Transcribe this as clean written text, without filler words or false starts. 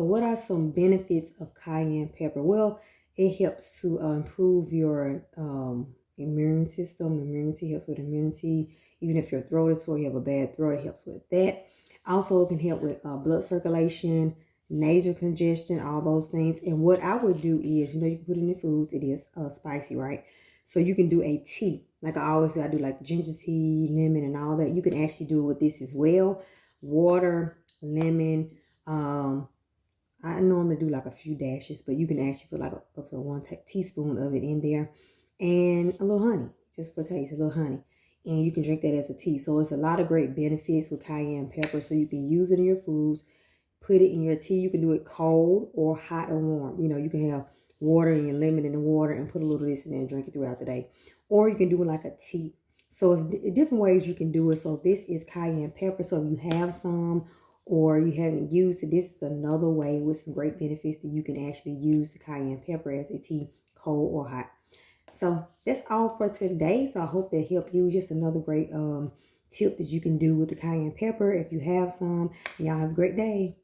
So what are some benefits of cayenne pepper? Well, it helps to improve your immune system. Immunity helps with immunity. Even if your throat is sore, you have a bad throat, it helps with that. Also, it can help with blood circulation, nasal congestion, all those things. And what I would do is, you can put it in your foods. It is spicy, right? So you can do a tea. Like I always do, I do like the ginger tea, lemon, and all that. You can actually do it with this as well. Water, lemon. I normally do like a few dashes, but you can actually put like up to one teaspoon of it in there, and a little honey, just for taste, a little honey. And you can drink that as a tea. So it's a lot of great benefits with cayenne pepper. So you can use it in your foods, put it in your tea. You can do it cold or hot or warm. You can have water and your lemon in the water and put a little of this in there and drink it throughout the day. Or you can do it like a tea. So it's different ways you can do it. So this is cayenne pepper. So if you have some or you haven't used it, this is another way with some great benefits that you can actually use the cayenne pepper as a tea, cold or hot. So that's all for today. So I hope that helped you. Just another great tip that you can do with the cayenne pepper if you have some. Y'all have a great day.